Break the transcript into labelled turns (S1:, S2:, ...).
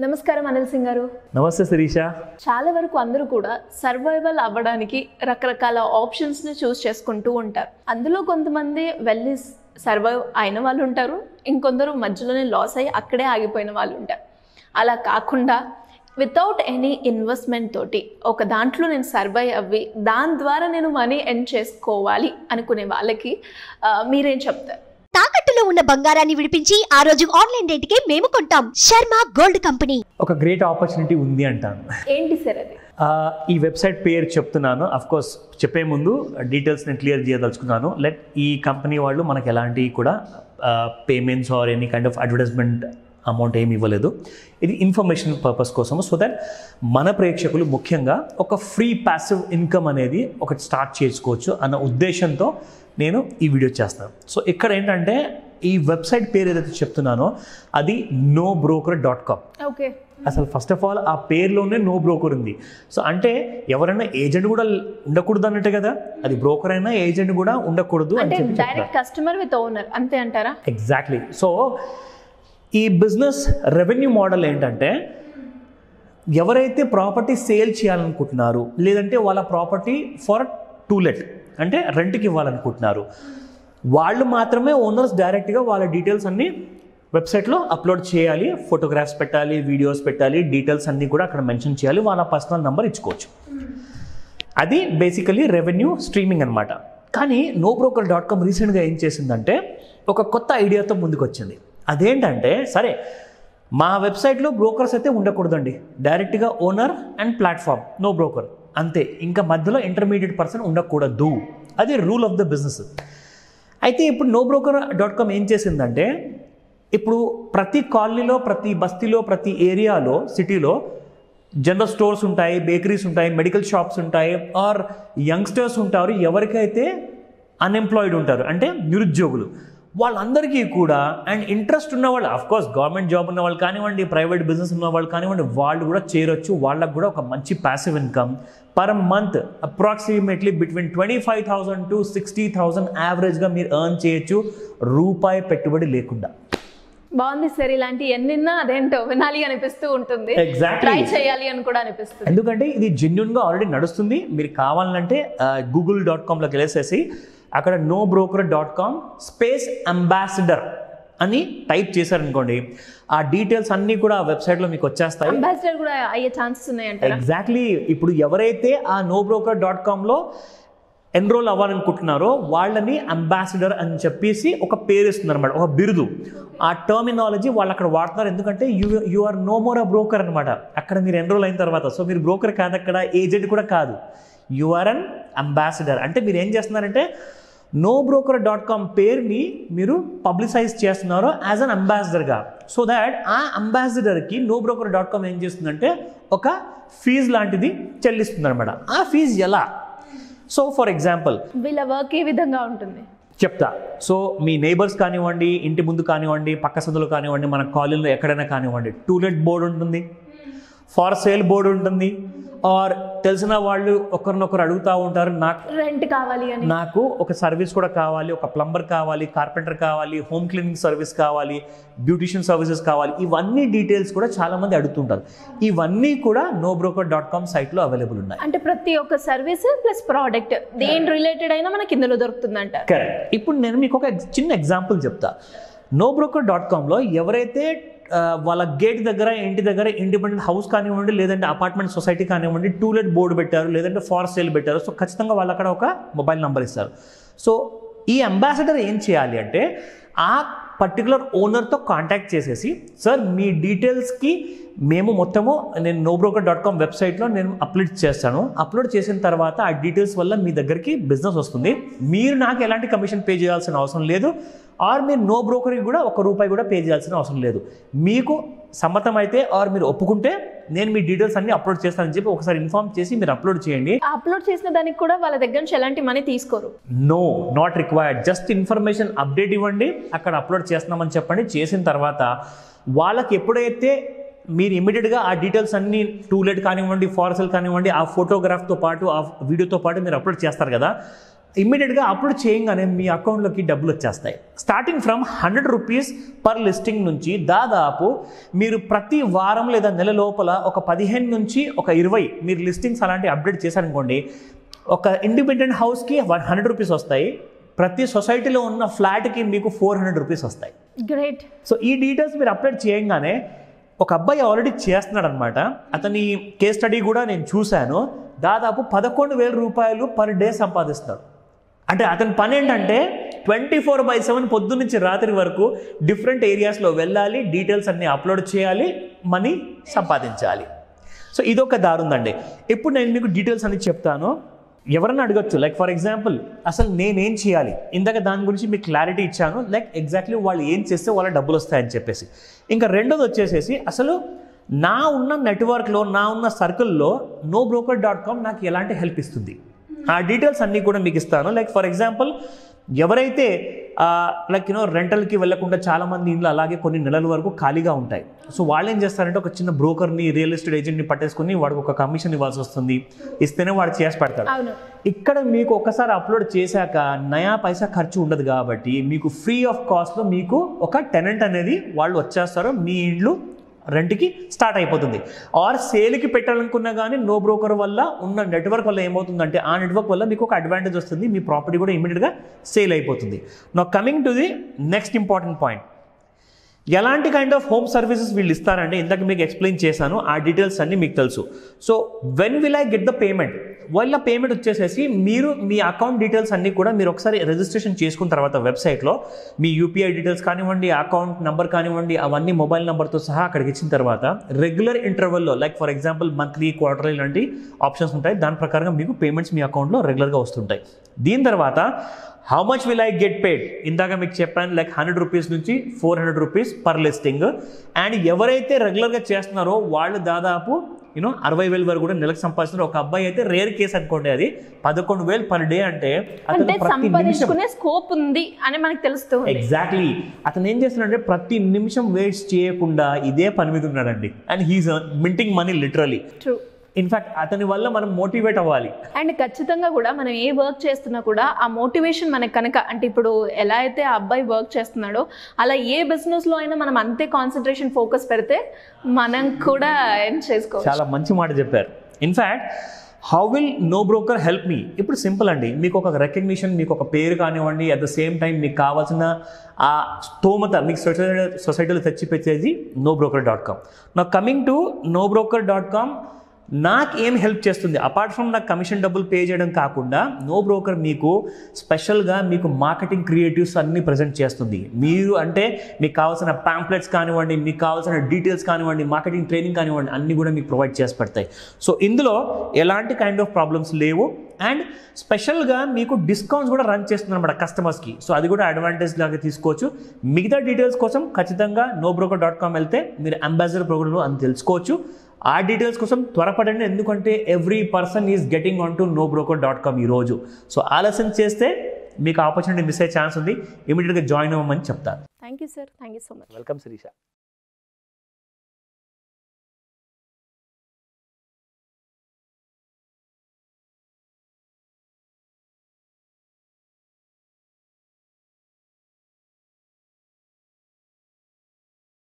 S1: నమస్కారం అనిల్ సింగ్ గారు.
S2: నమస్తే శిరీష.
S1: చాలా వరకు అందరూ కూడా సర్వైవల్ అవ్వడానికి రకరకాల ఆప్షన్స్ని చూస్ చేసుకుంటూ ఉంటారు. అందులో కొంతమంది వెళ్ళి సర్వైవ్ అయిన వాళ్ళు ఉంటారు, ఇంకొందరు మధ్యలోనే లాస్ అయ్యి అక్కడే ఆగిపోయిన వాళ్ళు ఉంటారు. అలా కాకుండా వితౌట్ ఎనీ ఇన్వెస్ట్మెంట్ తోటి ఒక దాంట్లో నేను సర్వైవ్ అవ్వి దాని ద్వారా నేను మనీ ఎర్న్ చేసుకోవాలి అనుకునే వాళ్ళకి మీరేం చెప్తారు?
S3: తాకట్టులో ఉన్న బంగారాన్ని విడిపించి ఆ రోజు ఆన్లైన్ రేటుకే మేము కొంటాం. Sharma gold company.
S2: ఒక గ్రేట్ ఆపర్చునిటీ ఉంది అంటాను.
S1: ఏంటి సార్ అది?
S2: ఈ వెబ్సైట్ పేరు చెప్తున్నాను. అఫ్ కోర్స్ చెప్పే ముందు డీటెయిల్స్ నేను క్లియర్ చేయదలుచుకున్నాను. ఈ కంపెనీ వాళ్ళు మనకు ఎలాంటి కూడా payments or any kind of advertisement amount ఏమి ఇవ్వలేదు. ఇది ఇన్ఫర్మేషన్ పర్పస్ కోసము, సో దట్ మన ప్రేక్షకులు ముఖ్యంగా ఒక ఫ్రీ ప్యాసివ్ ఇన్కమ్ అనేది ఒకటి స్టార్ట్ చేసుకోవచ్చు అన్న ఉద్దేశంతో నేను ఈ వీడియో చేస్తాను. సో ఇక్కడ ఏంటంటే ఈ వెబ్సైట్ పేరు ఏదైతే చెప్తున్నానో అది nobroker.com.
S1: ఓకే,
S2: అసలు ఫస్ట్ ఆఫ్ ఆల్ ఆ పేరులోనే నో బ్రోకర్ ఉంది. సో అంటే ఎవరైనా ఏజెంట్ కూడా ఉండకూడదు అన్నట్టే కదా, అది బ్రోకర్ అయినా ఏజెంట్ కూడా ఉండకూడదు
S1: అంటే డైరెక్ట్ కస్టమర్ విత్ ఓనర్ అంతే అంటారా?
S2: ఎగ్జాక్ట్లీ. సో ఈ బిజినెస్ రెవెన్యూ మోడల్ ఏంటంటే ఎవరైతే ప్రాపర్టీ సేల్ చేయాలనుకుంటున్నారు, లేదంటే వాళ్ళ ప్రాపర్టీ ఫర్ టు లెట్ అంటే రెంట్కి ఇవ్వాలనుకుంటున్నారు, వాళ్ళు మాత్రమే ఓనర్స్ డైరెక్ట్గా వాళ్ళ డీటెయిల్స్ అన్నీ వెబ్సైట్లో అప్లోడ్ చేయాలి. ఫోటోగ్రాఫ్స్ పెట్టాలి, వీడియోస్ పెట్టాలి, డీటెయిల్స్ అన్నీ కూడా అక్కడ మెన్షన్ చేయాలి, వాళ్ళ పర్సనల్ నెంబర్ ఇచ్చుకోవచ్చు. అది బేసికలీ రెవెన్యూ స్ట్రీమింగ్ అనమాట. కానీ nobroker.com రీసెంట్గా ఏం చేసిందంటే ఒక కొత్త ఐడియాతో ముందుకు వచ్చింది. అదేంటంటే సరే మా వెబ్సైట్లో బ్రోకర్స్ అయితే ఉండకూడదండి, డైరెక్ట్గా owner and platform, no broker అంతే, ఇంకా మధ్యలో ఇంటర్మీడియట్ పర్సన్ ఉండకూడదు, అది రూల్ ఆఫ్ ద బిజినెస్. అయితే ఇప్పుడు nobroker.com ఏం చేసిందంటే ఇప్పుడు ప్రతి కాలనీలో, ప్రతి బస్తీలో, ప్రతి ఏరియాలో, సిటీలో జనరల్ స్టోర్స్ ఉంటాయి, బేకరీస్ ఉంటాయి, మెడికల్ షాప్స్ ఉంటాయి, ఆర్ యంగ్స్టర్స్ ఉంటారు, ఎవరికైతే అన్ఎంప్లాయిడ్ ఉంటారు అంటే నిరుద్యోగులు, వాళ్ళందరికీ కూడా అండ్ ఇంట్రెస్ట్ ఉన్న వాళ్ళు, అఫ్కోర్స్ గవర్నమెంట్ జాబ్ ఉన్న వాళ్ళు కానివ్వండి, ప్రైవేట్ బిజినెస్ ఉన్న వాళ్ళు కానివ్వండి, వాళ్ళు కూడా చేరొచ్చు. వాళ్ళకు కూడా ఒక మంచి passive income per month approximately between 25,000 to 60,000 యావరేజ్గా మీరు ఎర్న్ చేయొచ్చు, రూపాయి పెట్టుబడి లేకుండా.
S1: బాగుంది సార్, ఇలాంటి ఎన్నిన్నా అదేంటో వినాలి అనిపిస్తూ ఉంటుంది, ట్రై చేయాలి అని కూడా అనిపిస్తుంది.
S2: ఎందుకంటే ఇది జెన్యున్గా ఆల్రెడీ నడుస్తుంది. మీరు కావాలంటే google.comలోకి వెళ్ళేసేసి అక్కడ nobroker.com /ambassador అని టైప్ చేశారనుకోండి, ఆ డీటెయిల్స్ అన్నీ కూడా ఆ వెబ్సైట్లో మీకు వచ్చేస్తాయి.
S1: అంబాసిడర్ కూడా అయ్యే ఛాన్సెస్ ఉన్నాయంటారా?
S2: ఎగ్జాక్ట్లీ. ఇప్పుడు ఎవరైతే ఆ nobroker.comలో ఎన్రోల్ అవ్వాలనుకుంటున్నారో వాళ్ళని అంబాసిడర్ అని చెప్పేసి ఒక పేరు ఇస్తుంది అనమాట, ఒక బిరుదు. ఆ టర్మినాలజీ వాళ్ళు అక్కడ వాడుతున్నారు, ఎందుకంటే you are no more a broker అనమాట అక్కడ మీరు ఎన్రోల్ అయిన తర్వాత. సో మీరు బ్రోకర్ కాదు, అక్కడ ఏజెంట్ కూడా కాదు, యు ఆర్ అన్ అంబాసిడర్. అంటే మీరు ఏం చేస్తున్నారంటే nobroker.com పేరుని మీరు పబ్లిసైజ్ చేస్తున్నారు యాజ్ అన్ అంబాసిడర్గా. సో దాట్ ఆ అంబాసిడర్కి nobroker.com ఏం చేస్తుందంటే ఒక ఫీజు లాంటిది చెల్లిస్తుంది అనమాట. ఆ ఫీజు ఎలా? సో ఫర్ ఎగ్జాంపుల్
S1: వీళ్ళ వర్క్ ఏ విధంగా ఉంటుంది
S2: చెప్తా. సో మీ నైబర్స్ కానివ్వండి, ఇంటి ముందు కానివ్వండి, పక్క సందులు కానివ్వండి, మన కాలనీలో ఎక్కడైనా కానివ్వండి, టూలెట్ బోర్డు ఉంటుంది, ఫార్ సేల్ బోర్డు ఉంటుంది, ఆర్ తెలిసిన వాళ్ళు ఒకరినొకరు అడుగుతూ ఉంటారు,
S1: రెంట్ కావాలి అని,
S2: నాకు ఒక సర్వీస్ కూడా కావాలి, ఒక ప్లంబర్ కావాలి, కార్పెంటర్ కావాలి, హోమ్ క్లీనింగ్ సర్వీస్ కావాలి, బ్యూటిషియన్ సర్వీసెస్ కావాలి, ఇవన్నీ డీటెయిల్స్ కూడా చాలా మంది అడుగుతుంటారు. ఇవన్నీ కూడా nobroker.com సైట్లో అవైలబుల్ ఉన్నాయి.
S1: అంటే ప్రతి ఒక్క సర్వీస్ ప్లస్ ప్రోడక్ట్ దేని రిలేటెడ్ అయినా మనకి ఇందులో దొరుకుతుందంట.
S2: కరెక్ట్. ఇప్పుడు నేను మీకు ఒక చిన్న ఎగ్జాంపుల్ చెప్తా. nobroker.comలో ఎవరైతే వాళ్ళ గేట్ దగ్గర, ఇంటి దగ్గర ఇండిపెండెంట్ హౌస్ కానివ్వండి, లేదంటే అపార్ట్మెంట్ సొసైటీ కానివ్వండి, టూలెట్ బోర్డు పెట్టారు, లేదంటే ఫార్ సేల్ పెట్టారు, సో ఖచ్చితంగా వాళ్ళు అక్కడ ఒక మొబైల్ నెంబర్ ఇస్తారు. సో ఈ అంబాసిడర్ ఏం చేయాలి అంటే ఆ పర్టికులర్ ఓనర్తో కాంటాక్ట్ చేసేసి, సార్ మీ డీటెయిల్స్కి మేము మొత్తము నేను nobroker.com వెబ్సైట్లో నేను అప్లోడ్ చేస్తాను, అప్లోడ్ చేసిన తర్వాత ఆ డీటెయిల్స్ వల్ల మీ దగ్గరికి బిజినెస్ వస్తుంది, మీరు నాకు ఎలాంటి కమిషన్ పే చేయాల్సిన అవసరం లేదు, ఆర్ మీరు nobrokerకి కూడా ₹1 కూడా పే చేయాల్సిన అవసరం లేదు, మీకు సమ్మతం అయితే ఆర్ మీరు ఒప్పుకుంటే నేను మీ డీటెయిల్స్ అన్ని అప్లోడ్ చేస్తానని చెప్పి ఒకసారి ఇన్ఫార్మ్ చేసి మీరు అప్లోడ్ చేయండి.
S1: అప్లోడ్ చేసిన దానికి కూడా వాళ్ళ దగ్గర నుంచి ఎలాంటి మనీ తీసుకోరు.
S2: No, not required. Just information update ఇవ్వండి, అక్కడ అప్లోడ్ చేస్తున్నామని చెప్పండి. చేసిన తర్వాత వాళ్ళకి ఎప్పుడైతే మీరు ఇమీడియట్గా ఆ డీటెయిల్స్ అన్ని టూలెట్ కానివ్వండి, ఫార్ సేల్ కానివ్వండి, ఆ ఫోటోగ్రాఫ్తో పాటు ఆ వీడియోతో పాటు మీరు అప్లోడ్ చేస్తారు కదా, ఇమ్మీడియట్గా అప్లోడ్ చేయగానే మీ అకౌంట్లోకి డబ్బులు వచ్చేస్తాయి. Starting from 100 rupees per listing నుంచి దాదాపు మీరు ప్రతి వారం లేదా నెల లోపల ఒక 15 నుంచి ఒక 20 మీరు లిస్టింగ్స్ అలాంటివి అప్డేట్ చేశారనుకోండి, ఒక ఇండిపెండెంట్ హౌస్కి 100 రూపీస్ వస్తాయి, ప్రతి సొసైటీలో ఉన్న ఫ్లాట్కి మీకు 400 రూపీస్ వస్తాయి.
S1: గ్రేట్.
S2: సో ఈ డీటెయిల్స్ మీరు అప్డేట్ చేయగానే ఒక అబ్బాయి ఆల్రెడీ చేస్తున్నాడు అనమాట. అతని కేస్ స్టడీ కూడా నేను చూశాను. దాదాపు 11,000 రూపాయలు పర్ డే సంపాదిస్తున్నాడు. అంటే అతని పని ఏంటంటే 24/7 పొద్దున్న నుంచి రాత్రి వరకు డిఫరెంట్ ఏరియాస్లో వెళ్ళాలి, డీటెయిల్స్ అన్నీ అప్లోడ్ చేయాలి, మనీ సంపాదించాలి. సో ఇదొక దారి ఉందండి. ఇప్పుడు నేను మీకు డీటెయిల్స్ అన్ని చెప్తాను. ఎవరన్నా అడగచ్చు, లైక్ ఫర్ ఎగ్జాంపుల్ అసలు నేనేం చేయాలి, ఇందాక దాని గురించి మీకు క్లారిటీ ఇచ్చాను, లైక్ ఎగ్జాక్ట్లీ వాళ్ళు ఏం చేస్తే వాళ్ళ డబ్బులు వస్తాయని చెప్పేసి. ఇంకా రెండోది వచ్చేసేసి అసలు నా ఉన్న నెట్వర్క్లో నా ఉన్న సర్కిల్లో nobroker.com నాకు ఎలాంటి హెల్ప్ ఇస్తుంది, ఆ డీటెయిల్స్ అన్నీ కూడా మీకు ఇస్తాను. లైక్ ఫర్ ఎగ్జాంపుల్ ఎవరైతే లైక్ రెంటల్కి వెళ్ళకుండా చాలామంది ఇంట్లో అలాగే కొన్ని నెలల వరకు ఖాళీగా ఉంటాయి. సో వాళ్ళు ఏం చేస్తారంటే ఒక చిన్న బ్రోకర్ని, రియల్ ఎస్టేట్ ఏజెంట్ని పట్టేసుకుని వాడికి ఒక కమిషన్ ఇవ్వాల్సి వస్తుంది, ఇస్తేనే వాడు చేసి పెడతాడు. ఇక్కడ మీకు ఒకసారి అప్లోడ్ చేశాక నయా పైసా ఖర్చు ఉండదు కాబట్టి మీకు ఫ్రీ ఆఫ్ కాస్ట్లో మీకు ఒక టెనెంట్ అనేది వాళ్ళు వచ్చేస్తారు, మీ ఇండ్లు రెంట్కి స్టార్ట్ అయిపోతుంది. ఆర్ సేల్కి పెట్టాలనుకున్నా కానీ నో బ్రోకర్ వల్ల ఉన్న నెట్వర్క్ వల్ల ఏమవుతుందంటే ఆ నెట్వర్క్ వల్ల మీకు ఒక అడ్వాంటేజ్ వస్తుంది, మీ ప్రాపర్టీ కూడా ఇమీడియట్గా సేల్ అయిపోతుంది. Now coming to the next important point, ఎలాంటి కైండ్ ఆఫ్ హోమ్ సర్వీసెస్ వీళ్ళు ఇస్తారండి. ఇందాక మీకు ఎక్స్ప్లెయిన్ చేశాను, ఆ డీటెయిల్స్ అన్నీ మీకు తెలుసు. So when will I get the payment, వాళ్ళ పేమెంట్ వచ్చేసేసి మీరు మీ అకౌంట్ డీటెయిల్స్ అన్నీ కూడా మీరు ఒకసారి రిజిస్ట్రేషన్ చేసుకున్న తర్వాత వెబ్సైట్లో మీ యూపీఐ డీటెయిల్స్ కానివ్వండి, అకౌంట్ నెంబర్ కానివ్వండి, అవన్నీ మొబైల్ నెంబర్తో సహా అక్కడికి ఇచ్చిన తర్వాత రెగ్యులర్ ఇంటర్వెల్లో like for example monthly, quarterly లాంటి ఆప్షన్స్ ఉంటాయి. దాని ప్రకారంగా మీకు పేమెంట్స్ మీ అకౌంట్లో రెగ్యులర్గా వస్తుంటాయి. దీని తర్వాత how much will I get paid, ఇందాక మీకు చెప్పాను లైక్ 100 రూపీస్ నుంచి 400 రూపీస్ పర్ లిస్టింగ్. అండ్ ఎవరైతే రెగ్యులర్గా చేస్తున్నారో వాళ్ళు దాదాపు 60,000 వరకు కూడా నెలకు సంపాదిస్తున్నారు. ఒక అబ్బాయి అయితే రేర్ కేసు అనుకోండి, అది 11,000 పర్ డే అంటే
S1: సంపాదించుకునే స్కోప్ ఉంది అని మనకు తెలుస్తుంది.
S2: ఎగ్జాక్ట్లీ. అతను ఏం చేస్తున్నాడంటే ప్రతి నిమిషం వేస్ట్ చేయకుండా ఇదే పని మీద ఉన్నాడండి. And he's minting money literally.
S1: True.
S2: In fact అతని వల్ల మనం మోటివేట్ అవ్వాలి.
S1: అండ్ ఖచ్చితంగా కూడా మనం ఏ వర్క్ చేస్తున్నా కూడా ఆ మోటివేషన్ మనకు కనుక, అంటే ఇప్పుడు ఎలా అయితే ఆ అబ్బాయి వర్క్ చేస్తున్నాడో అలా ఏ బిజినెస్లో అయినా మనం అంతే కాన్సన్ట్రేషన్, ఫోకస్ పెడితే మనం కూడా ఏం చేసుకోవచ్చు.
S2: చాలా మంచి మాట చెప్పారు. In fact how will know broker help me, ఇప్పుడు సింపుల్ అండి. మీకు ఒక రికగ్నిషన్, మీకు ఒక పేరు కానివ్వండి, అట్ ద సేమ్ టైం మీకు కావాల్సిన ఆ స్తోమత మీకు సొసైటీలో తెచ్చిపెట్టేది nobroker.com. నా కమింగ్ టు nobroker.com నాకు ఏం హెల్ప్ చేస్తుంది, అపార్ట్ ఫ్రమ్ నాకు కమిషన్ డబ్బులు పే చేయడం కాకుండా నో బ్రోకర్ మీకు స్పెషల్గా మీకు మార్కెటింగ్ క్రియేటివ్స్ అన్నీ ప్రజెంట్ చేస్తుంది. మీరు అంటే మీకు కావాల్సిన ప్యాంప్లెట్స్ కానివ్వండి, మీకు కావాల్సిన డీటెయిల్స్ కానివ్వండి, మార్కెటింగ్ ట్రైనింగ్ కానివ్వండి, అన్నీ కూడా మీకు ప్రొవైడ్ చేసి పెడతాయి. సో ఇందులో ఎలాంటి కైండ్ ఆఫ్ ప్రాబ్లమ్స్ లేవు. అండ్ స్పెషల్గా మీకు డిస్కౌంట్స్ కూడా రన్ చేస్తుంది అనమాట కస్టమర్స్కి. సో అది కూడా అడ్వాంటేజ్ లాగా తీసుకోవచ్చు. మిగతా డీటెయిల్స్ కోసం ఖచ్చితంగా nobroker.com వెళ్తే మీరు అంబాసిడర్ ప్రోగ్రామ్లో అని తెలుసుకోవచ్చు. ఆ డీటెయిల్స్ కోసం త్వరపడండి, ఎందుకంటే every person is getting on to nobroker.com ఈరోజు. సో ఆలస్యం చేస్తే మీకు ఆపర్చునిటీ మిస్ అయ్యే ఛాన్స్ ఉంది. ఇమీడియట్గా జాయిన్ అవ్వమని చెప్తారు.
S1: Thank you sir. Thank you so much.
S2: Welcome Sirisha.